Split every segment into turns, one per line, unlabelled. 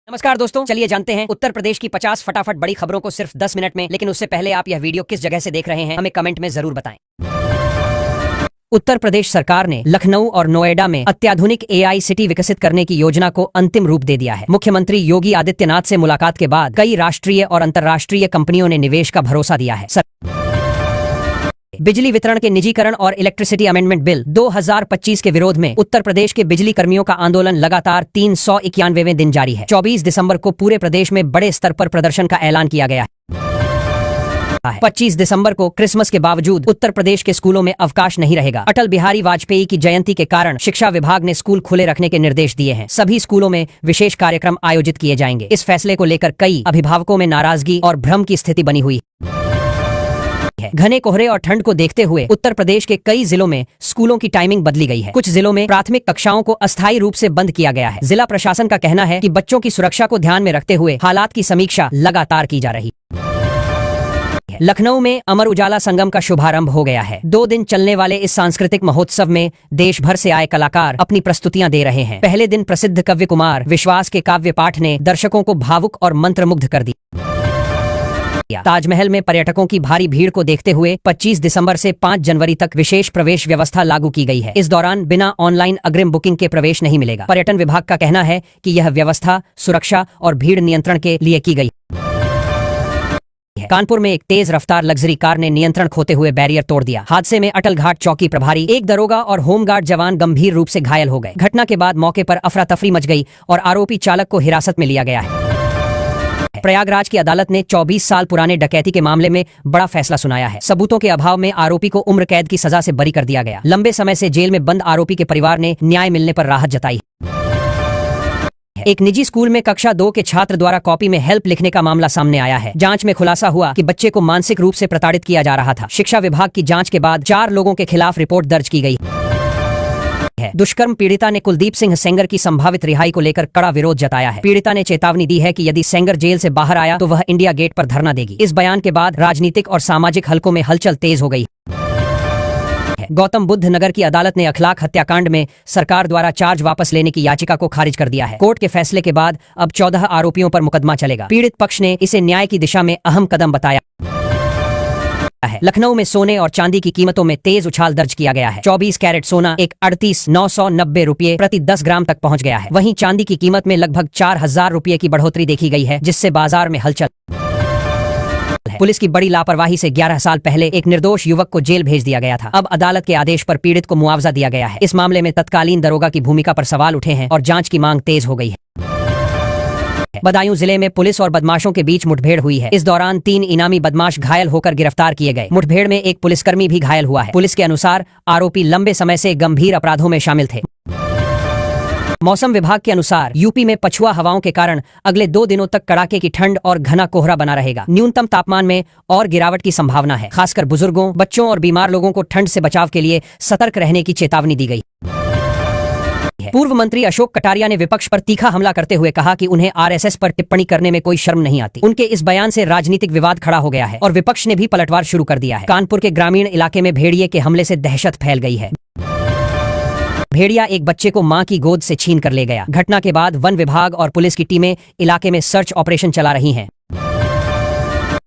नमस्कार दोस्तों, चलिए जानते हैं उत्तर प्रदेश की 50 फटाफट बड़ी खबरों को सिर्फ 10 मिनट में। लेकिन उससे पहले आप यह वीडियो किस जगह से देख रहे हैं हमें कमेंट में जरूर बताएं। उत्तर प्रदेश सरकार ने लखनऊ और नोएडा में अत्याधुनिक AI सिटी विकसित करने की योजना को अंतिम रूप दे दिया है। मुख्यमंत्री योगी आदित्यनाथ से मुलाकात के बाद कई राष्ट्रीय और अंतर्राष्ट्रीय कंपनियों ने निवेश का भरोसा दिया है। बिजली वितरण के निजीकरण और इलेक्ट्रिसिटी अमेंडमेंट बिल 2025 के विरोध में उत्तर प्रदेश के बिजली कर्मियों का आंदोलन लगातार 391वें दिन जारी है। 24 दिसंबर को पूरे प्रदेश में बड़े स्तर पर प्रदर्शन का ऐलान किया गया है। 25 दिसंबर को क्रिसमस के बावजूद उत्तर प्रदेश के स्कूलों में अवकाश नहीं रहेगा। अटल बिहारी वाजपेयी की जयंती के कारण शिक्षा विभाग ने स्कूल खुले रखने के निर्देश दिए हैं। सभी स्कूलों में विशेष कार्यक्रम आयोजित किए जाएंगे। इस फैसले को लेकर कई अभिभावकों में नाराजगी और भ्रम की स्थिति बनी हुई है। घने कोहरे और ठंड को देखते हुए उत्तर प्रदेश के कई जिलों में स्कूलों की टाइमिंग बदली गई है। कुछ जिलों में प्राथमिक कक्षाओं को अस्थायी रूप से बंद किया गया है। जिला प्रशासन का कहना है कि बच्चों की सुरक्षा को ध्यान में रखते हुए हालात की समीक्षा लगातार की जा रही है। लखनऊ में अमर उजाला संगम का शुभारंभ हो गया है। 2 दिन चलने वाले इस सांस्कृतिक महोत्सव में देश भर से आए कलाकार अपनी प्रस्तुतियां दे रहे हैं। पहले दिन प्रसिद्ध कवि कुमार विश्वास के काव्य पाठ ने दर्शकों को भावुक और मंत्रमुग्ध कर दिया। ताजमहल में पर्यटकों की भारी भीड़ को देखते हुए 25 दिसंबर से 5 जनवरी तक विशेष प्रवेश व्यवस्था लागू की गई है। इस दौरान बिना ऑनलाइन अग्रिम बुकिंग के प्रवेश नहीं मिलेगा। पर्यटन विभाग का कहना है कि यह व्यवस्था सुरक्षा और भीड़ नियंत्रण के लिए की गई है। कानपुर में एक तेज रफ्तार लग्जरी कार ने नियंत्रण खोते हुए बैरियर तोड़ दिया। हादसे में अटल घाट चौकी प्रभारी, एक दरोगा और होमगार्ड जवान गंभीर रूप से घायल हो गए। घटना के बाद मौके पर अफरा तफरी मच गई और आरोपी चालक को हिरासत में लिया गया है। प्रयागराज की अदालत ने 24 साल पुराने डकैती के मामले में बड़ा फैसला सुनाया है। सबूतों के अभाव में आरोपी को उम्र कैद की सजा से बरी कर दिया गया। लंबे समय से जेल में बंद आरोपी के परिवार ने न्याय मिलने पर राहत जताई। एक निजी स्कूल में कक्षा 2 के छात्र द्वारा कॉपी में हेल्प लिखने का मामला सामने आया है। जांच में खुलासा हुआ कि बच्चे को मानसिक रूप से प्रताड़ित किया जा रहा था। शिक्षा विभाग की जांच के बाद 4 लोगों के खिलाफ रिपोर्ट दर्ज की गई है। दुष्कर्म पीड़िता ने कुलदीप सिंह सेंगर की संभावित रिहाई को लेकर कड़ा विरोध जताया है। पीड़िता ने चेतावनी दी है कि यदि सेंगर जेल से बाहर आया तो वह इंडिया गेट पर धरना देगी। इस बयान के बाद राजनीतिक और सामाजिक हलकों में हलचल तेज हो गई। गौतम बुद्ध नगर की अदालत ने अखलाक हत्याकांड में सरकार द्वारा चार्ज वापस लेने की याचिका को खारिज कर दिया है। कोर्ट के फैसले के बाद अब 14 आरोपियों पर मुकदमा चलेगा। पीड़ित पक्ष ने इसे न्याय की दिशा में अहम कदम बताया है। लखनऊ में सोने और चांदी की कीमतों में तेज उछाल दर्ज किया गया है। 24 कैरेट सोना 38,990 रुपये प्रति 10 ग्राम तक पहुंच गया है। वहीं चांदी की कीमत में लगभग 4,000 रुपये की बढ़ोतरी देखी गई है, जिससे बाजार में हलचल है। पुलिस की बड़ी लापरवाही से 11 साल पहले एक निर्दोष युवक को जेल भेज दिया गया था। अब अदालत के आदेश पर पीड़ित को मुआवजा दिया गया है। इस मामले में तत्कालीन दरोगा की भूमिका पर सवाल उठे हैं और जांच की मांग तेज हो गई है। बदायूं जिले में पुलिस और बदमाशों के बीच मुठभेड़ हुई है। इस दौरान 3 इनामी बदमाश घायल होकर गिरफ्तार किए गए। मुठभेड़ में एक पुलिसकर्मी भी घायल हुआ है। पुलिस के अनुसार आरोपी लंबे समय से गंभीर अपराधों में शामिल थे। मौसम विभाग के अनुसार यूपी में पछुआ हवाओं के कारण अगले 2 दिनों तक कड़ाके की ठंड और घना कोहरा बना रहेगा। न्यूनतम तापमान में और गिरावट की संभावना है। खासकर बुजुर्गों, बच्चों और बीमार लोगों को ठंड से बचाव के लिए सतर्क रहने की चेतावनी दी गई। पूर्व मंत्री अशोक कटारिया ने विपक्ष पर तीखा हमला करते हुए कहा कि उन्हें RSS पर टिप्पणी करने में कोई शर्म नहीं आती। उनके इस बयान से राजनीतिक विवाद खड़ा हो गया है और विपक्ष ने भी पलटवार शुरू कर दिया है। कानपुर के ग्रामीण इलाके में भेड़िए के हमले से दहशत फैल गई है। भेड़िया एक बच्चे को मां की गोद से छीन कर ले गया। घटना के बाद वन विभाग और पुलिस की टीमें इलाके में सर्च ऑपरेशन चला रही हैं।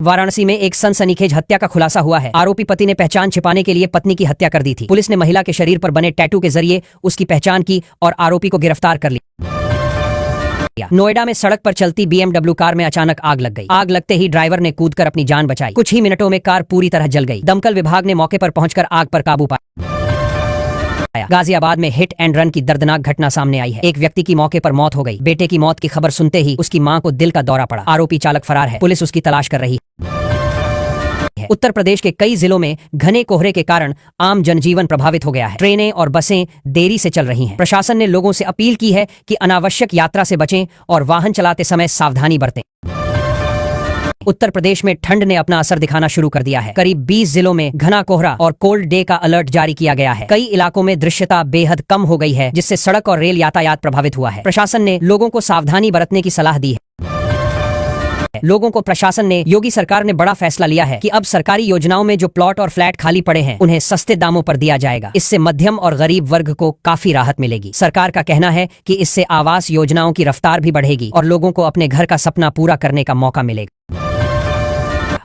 वाराणसी में एक सनसनीखेज हत्या का खुलासा हुआ है। आरोपी पति ने पहचान छिपाने के लिए पत्नी की हत्या कर दी थी। पुलिस ने महिला के शरीर पर बने टैटू के जरिए उसकी पहचान की और आरोपी को गिरफ्तार कर लिया। नोएडा में सड़क पर चलती BMW कार में अचानक आग लग गई। आग लगते ही ड्राइवर ने कूदकर अपनी जान बचाई। कुछ ही मिनटों में कार पूरी तरह जल गई। दमकल विभाग ने मौके पर पहुंचकर आग पर काबू पाया। गाजियाबाद में हिट एंड रन की दर्दनाक घटना सामने आई है। एक व्यक्ति की मौके पर मौत हो गई। बेटे की मौत की खबर सुनते ही उसकी मां को दिल का दौरा पड़ा। आरोपी चालक फरार है। पुलिस उसकी तलाश कर रही है। उत्तर प्रदेश के कई जिलों में घने कोहरे के कारण आम जनजीवन प्रभावित हो गया है। ट्रेनें और बसें देरी से चल रही हैं। प्रशासन ने लोगों से अपील की है कि अनावश्यक यात्रा से बचें और वाहन चलाते समय सावधानी बरतें। उत्तर प्रदेश में ठंड ने अपना असर दिखाना शुरू कर दिया है। करीब 20 जिलों में घना कोहरा और कोल्ड डे का अलर्ट जारी किया गया है। कई इलाकों में दृश्यता बेहद कम हो गई है, जिससे सड़क और रेल यातायात प्रभावित हुआ है। प्रशासन ने लोगों को सावधानी बरतने की सलाह दी है। लोगों को प्रशासन ने योगी सरकार ने बड़ा फैसला लिया है कि अब सरकारी योजनाओं में जो प्लॉट और फ्लैट खाली पड़े हैं उन्हें सस्ते दामों पर दिया जाएगा। इससे मध्यम और गरीब वर्ग को काफी राहत मिलेगी। सरकार का कहना है कि इससे आवास योजनाओं की रफ्तार भी बढ़ेगी और लोगों को अपने घर का सपना पूरा करने का मौका मिलेगा।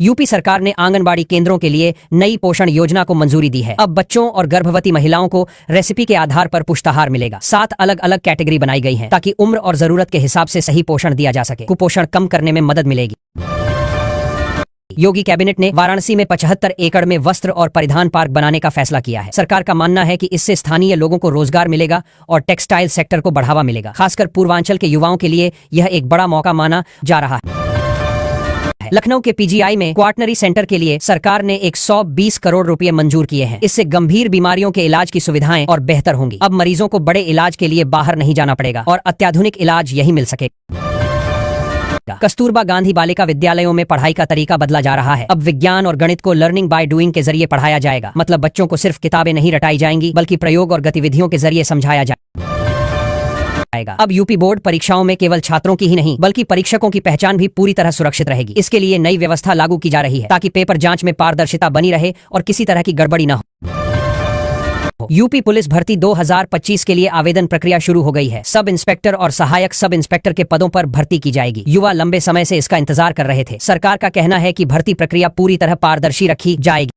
यूपी सरकार ने आंगनबाड़ी केंद्रों के लिए नई पोषण योजना को मंजूरी दी है। अब बच्चों और गर्भवती महिलाओं को रेसिपी के आधार पर पुष्टाहार मिलेगा। 7 अलग अलग कैटेगरी बनाई गई हैं ताकि उम्र और जरूरत के हिसाब से सही पोषण दिया जा सके। कुपोषण कम करने में मदद मिलेगी। योगी कैबिनेट ने वाराणसी में 75 एकड़ में वस्त्र और परिधान पार्क बनाने का फैसला किया है। सरकार का मानना है कि इससे स्थानीय लोगों को रोजगार मिलेगा और टेक्सटाइल सेक्टर को बढ़ावा मिलेगा। खासकर पूर्वांचल के युवाओं के लिए यह एक बड़ा मौका माना जा रहा है। लखनऊ के पीजीआई में क्वाटनरी सेंटर के लिए सरकार ने 120 करोड़ रुपए मंजूर किए हैं। इससे गंभीर बीमारियों के इलाज की सुविधाएं और बेहतर होंगी। अब मरीजों को बड़े इलाज के लिए बाहर नहीं जाना पड़ेगा और अत्याधुनिक इलाज यही मिल सकेगा। कस्तूरबा गांधी बालिका विद्यालयों में पढ़ाई का तरीका बदला जा रहा है। अब विज्ञान और गणित को लर्निंग बाय डूइंग के जरिए पढ़ाया जाएगा। मतलब बच्चों को सिर्फ किताबें नहीं रटाई जाएंगी बल्कि प्रयोग और गतिविधियों के जरिए समझाया जाएगा। अब यूपी बोर्ड परीक्षाओं में केवल छात्रों की ही नहीं बल्कि परीक्षकों की पहचान भी पूरी तरह सुरक्षित रहेगी। इसके लिए नई व्यवस्था लागू की जा रही है ताकि पेपर जांच में पारदर्शिता बनी रहे और किसी तरह की गड़बड़ी न हो। यूपी पुलिस भर्ती 2025 के लिए आवेदन प्रक्रिया शुरू हो गई है। सब इंस्पेक्टर और सहायक सब इंस्पेक्टर के पदों पर भर्ती की जाएगी। युवा लंबे समय से इसका इंतजार कर रहे थे। सरकार का कहना है कि भर्ती प्रक्रिया पूरी तरह पारदर्शी रखी जाएगी।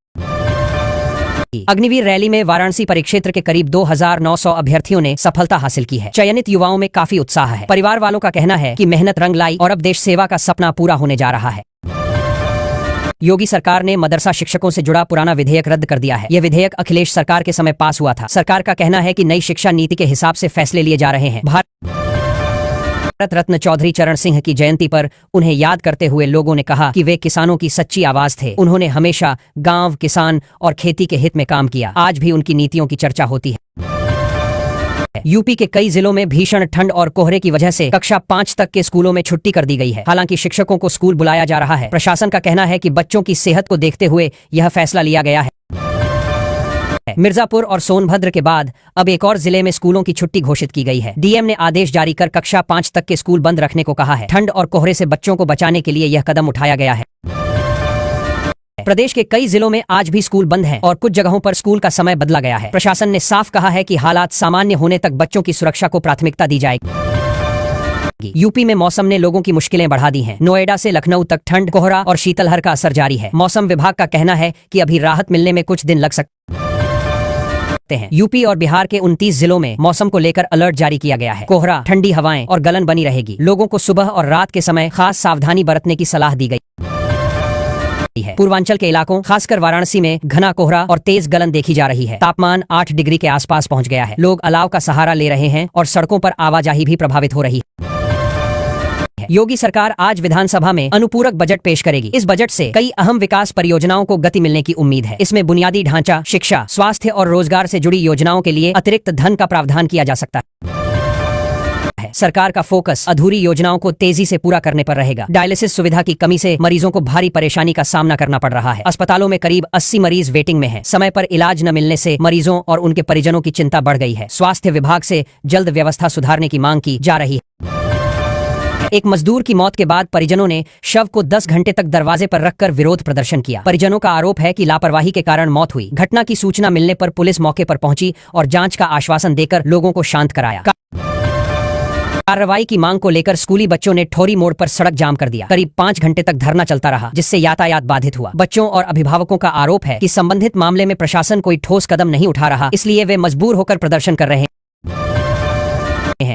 अग्निवीर रैली में वाराणसी परिक्षेत्र के करीब 2900 अभ्यर्थियों ने सफलता हासिल की है। चयनित युवाओं में काफी उत्साह है। परिवार वालों का कहना है कि मेहनत रंग लाई और अब देश सेवा का सपना पूरा होने जा रहा है। योगी सरकार ने मदरसा शिक्षकों से जुड़ा पुराना विधेयक रद्द कर दिया है। यह विधेयक अखिलेश सरकार के समय पास हुआ था। सरकार का कहना है कि नई शिक्षा नीति के हिसाब से फैसले लिए जा रहे हैं। भारत रत्न चौधरी चरण सिंह की जयंती पर उन्हें याद करते हुए लोगों ने कहा कि वे किसानों की सच्ची आवाज थे। उन्होंने हमेशा गांव, किसान और खेती के हित में काम किया। आज भी उनकी नीतियों की चर्चा होती है। यूपी के कई जिलों में भीषण ठंड और कोहरे की वजह से कक्षा 5 तक के स्कूलों में छुट्टी कर दी गई है। हालांकि शिक्षकों को स्कूल बुलाया जा रहा है। प्रशासन का कहना है कि बच्चों की सेहत को देखते हुए यह फैसला लिया गया है। मिर्जापुर और सोनभद्र के बाद अब एक और जिले में स्कूलों की छुट्टी घोषित की गई है। डीएम ने आदेश जारी कर कक्षा 5 तक के स्कूल बंद रखने को कहा है। ठंड और कोहरे से बच्चों को बचाने के लिए यह कदम उठाया गया है। प्रदेश के कई जिलों में आज भी स्कूल बंद हैं और कुछ जगहों पर स्कूल का समय बदला गया है। प्रशासन ने साफ कहा है कि हालात सामान्य होने तक बच्चों की सुरक्षा को प्राथमिकता दी जाएगी। यूपी में मौसम ने लोगों की मुश्किलें बढ़ा दी हैं। नोएडा से लखनऊ तक ठंड, कोहरा और शीतलहर का असर जारी है। मौसम विभाग का कहना है कि अभी राहत मिलने में कुछ दिन लग सकते हैं। यूपी और बिहार के 29 जिलों में मौसम को लेकर अलर्ट जारी किया गया है। कोहरा, ठंडी हवाएं और गलन बनी रहेगी। लोगों को सुबह और रात के समय खास सावधानी बरतने की सलाह दी गई है। पूर्वांचल के इलाकों खासकर वाराणसी में घना कोहरा और तेज गलन देखी जा रही है। तापमान 8 डिग्री के आसपास पहुंच गया है। लोग अलाव का सहारा ले रहे हैं और सड़कों पर आवाजाही भी प्रभावित हो रही है। योगी सरकार आज विधानसभा में अनुपूरक बजट पेश करेगी। इस बजट से कई अहम विकास परियोजनाओं को गति मिलने की उम्मीद है। इसमें बुनियादी ढांचा, शिक्षा, स्वास्थ्य और रोजगार से जुड़ी योजनाओं के लिए अतिरिक्त धन का प्रावधान किया जा सकता है। सरकार का फोकस अधूरी योजनाओं को तेजी से पूरा करने पर रहेगा। डायलिसिस सुविधा की कमी से मरीजों को भारी परेशानी का सामना करना पड़ रहा है। अस्पतालों में करीब 80 मरीज वेटिंग में हैं। समय पर इलाज न मिलने से मरीजों और उनके परिजनों की चिंता बढ़ गई है। स्वास्थ्य विभाग से जल्द व्यवस्था सुधारने की मांग की जा रही है। एक मजदूर की मौत के बाद परिजनों ने शव को 10 घंटे तक दरवाजे पर रखकर विरोध प्रदर्शन किया। परिजनों का आरोप है कि लापरवाही के कारण मौत हुई। घटना की सूचना मिलने पर पुलिस मौके पर पहुंची और जांच का आश्वासन देकर लोगों को शांत कराया। कार्रवाई की मांग को लेकर स्कूली बच्चों ने ठोरी मोड़ पर सड़क जाम कर दिया। करीब 5 घंटे तक धरना चलता रहा, जिससे यातायात बाधित हुआ। बच्चों और अभिभावकों का आरोप है कि संबंधित मामले में प्रशासन कोई ठोस कदम नहीं उठा रहा, इसलिए वे मजबूर होकर प्रदर्शन कर रहे हैं।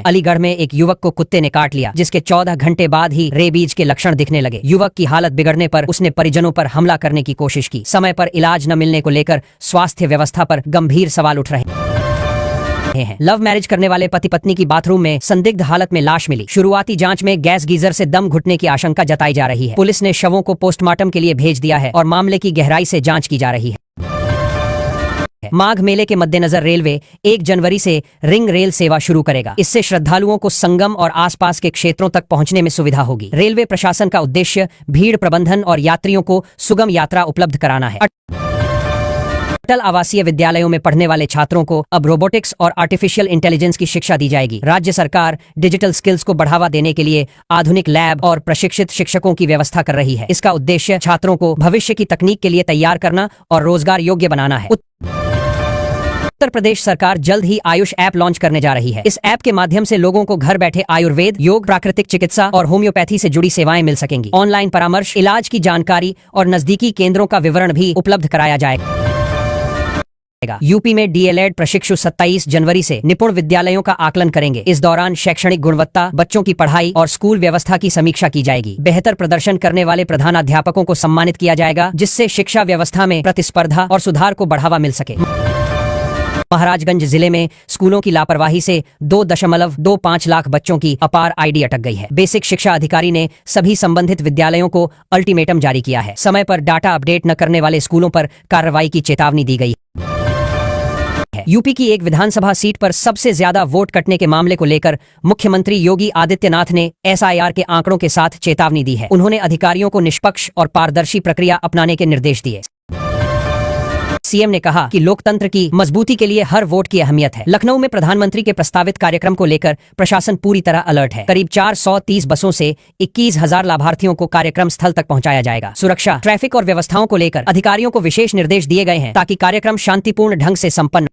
अलीगढ़ में एक युवक को कुत्ते ने काट लिया, जिसके 14 घंटे बाद ही रेबीज के लक्षण दिखने लगे। युवक की हालत बिगड़ने पर उसने परिजनों पर हमला करने की कोशिश की। समय पर इलाज न मिलने को लेकर स्वास्थ्य व्यवस्था पर गंभीर सवाल उठ रहे हैं। लव मैरिज करने वाले पति पत्नी की बाथरूम में संदिग्ध हालत में लाश मिली। शुरुआती जांच में गैस गीजर से दम घुटने की आशंका जताई जा रही है। पुलिस ने शवों को पोस्टमार्टम के लिए भेज दिया है और मामले की गहराई से जांच की जा रही है। माघ मेले के मद्देनजर रेलवे 1 जनवरी से रिंग रेल सेवा शुरू करेगा। इससे श्रद्धालुओं को संगम और आसपास के क्षेत्रों तक पहुंचने में सुविधा होगी। रेलवे प्रशासन का उद्देश्य भीड़ प्रबंधन और यात्रियों को सुगम यात्रा उपलब्ध कराना है। अटल आवासीय विद्यालयों में पढ़ने वाले छात्रों को अब रोबोटिक्स और आर्टिफिशियल इंटेलिजेंस की शिक्षा दी जाएगी। राज्य सरकार डिजिटल स्किल्स को बढ़ावा देने के लिए आधुनिक लैब और प्रशिक्षित शिक्षकों की व्यवस्था कर रही है। इसका उद्देश्य छात्रों को भविष्य की तकनीक के लिए तैयार करना और रोजगार योग्य बनाना है। उत्तर प्रदेश सरकार जल्द ही आयुष ऐप लॉन्च करने जा रही है। इस ऐप के माध्यम से लोगों को घर बैठे आयुर्वेद, योग, प्राकृतिक चिकित्सा और होम्योपैथी से जुड़ी सेवाएं मिल सकेंगी। ऑनलाइन परामर्श, इलाज की जानकारी और नजदीकी केंद्रों का विवरण भी उपलब्ध कराया जाएगा। यूपी में डीएलएड प्रशिक्षु 27 जनवरी से निपुण विद्यालयों का आकलन करेंगे। इस दौरान शैक्षणिक गुणवत्ता, बच्चों की पढ़ाई और स्कूल व्यवस्था की समीक्षा की जाएगी। बेहतर प्रदर्शन करने वाले प्रधानाध्यापकों को सम्मानित किया जाएगा, जिससे शिक्षा व्यवस्था में प्रतिस्पर्धा और सुधार को बढ़ावा मिल सके। महाराजगंज जिले में स्कूलों की लापरवाही से 2.25 लाख बच्चों की अपार आईडी अटक गई है। बेसिक शिक्षा अधिकारी ने सभी संबंधित विद्यालयों को अल्टीमेटम जारी किया है। समय पर डाटा अपडेट न करने वाले स्कूलों पर कार्रवाई की चेतावनी दी गई है। यूपी की एक विधानसभा सीट पर सबसे ज्यादा वोट कटने के मामले को लेकर मुख्यमंत्री योगी आदित्यनाथ ने एसआईआर के आंकड़ों के साथ चेतावनी दी है। उन्होंने अधिकारियों को निष्पक्ष और पारदर्शी प्रक्रिया अपनाने के निर्देश दिए। सीएम ने कहा कि लोकतंत्र की मजबूती के लिए हर वोट की अहमियत है। लखनऊ में प्रधानमंत्री के प्रस्तावित कार्यक्रम को लेकर प्रशासन पूरी तरह अलर्ट है। करीब 430 बसों से 21,000 लाभार्थियों को कार्यक्रम स्थल तक पहुंचाया जाएगा। सुरक्षा, ट्रैफिक और व्यवस्थाओं को लेकर अधिकारियों को विशेष निर्देश दिए गए हैं, ताकि कार्यक्रम शांतिपूर्ण ढंग से संपन्न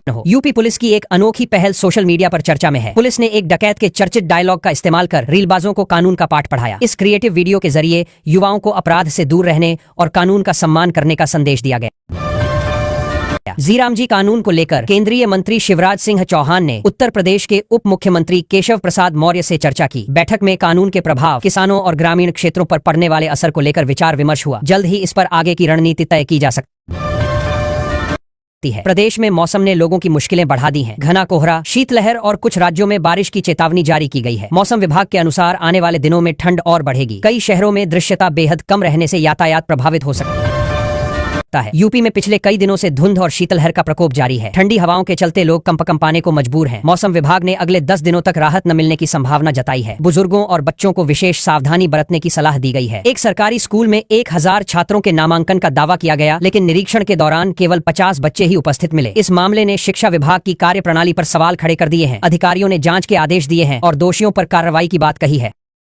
हो। यूपी पुलिस की एक अनोखी पहल सोशल मीडिया पर चर्चा में है। पुलिस ने एक डकैत के चर्चित डायलॉग का इस्तेमाल कर रीलबाजों को कानून का पाठ पढ़ाया। इस क्रिएटिव वीडियो के जरिए युवाओं को अपराध से दूर रहने और कानून का सम्मान करने का संदेश दिया गया। जीरामजी कानून को लेकर केंद्रीय मंत्री शिवराज सिंह चौहान ने उत्तर प्रदेश के उप मुख्यमंत्री केशव प्रसाद मौर्य से चर्चा की। बैठक में कानून के प्रभाव, किसानों और ग्रामीण क्षेत्रों पर पड़ने वाले असर को लेकर विचार विमर्श हुआ। जल्द ही इस पर आगे की रणनीति तय की जा सकती है। प्रदेश में मौसम ने लोगों की मुश्किलें बढ़ा दी हैं। घना कोहरा, शीतलहर और कुछ राज्यों में बारिश की चेतावनी जारी की गई है। मौसम विभाग के अनुसार आने वाले दिनों में ठंड और बढ़ेगी। कई शहरों में दृश्यता बेहद कम रहने से यातायात प्रभावित हो सकता है। यूपी में पिछले कई दिनों से धुंध और शीतलहर का प्रकोप जारी है। ठंडी हवाओं के चलते लोग कंपकंपाने पाने को मजबूर हैं। मौसम विभाग ने अगले 10 दिनों तक राहत न मिलने की संभावना जताई है। बुजुर्गों और बच्चों को विशेष सावधानी बरतने की सलाह दी गई है। एक सरकारी स्कूल में 1000 छात्रों के नामांकन का दावा किया गया, लेकिन निरीक्षण के दौरान केवल 50 बच्चे ही उपस्थित मिले। इस मामले ने शिक्षा विभाग की कार्यप्रणाली पर सवाल खड़े कर दिए हैं। अधिकारियों ने जांच के आदेश दिए हैं और दोषियों पर कार्रवाई की बात कही है।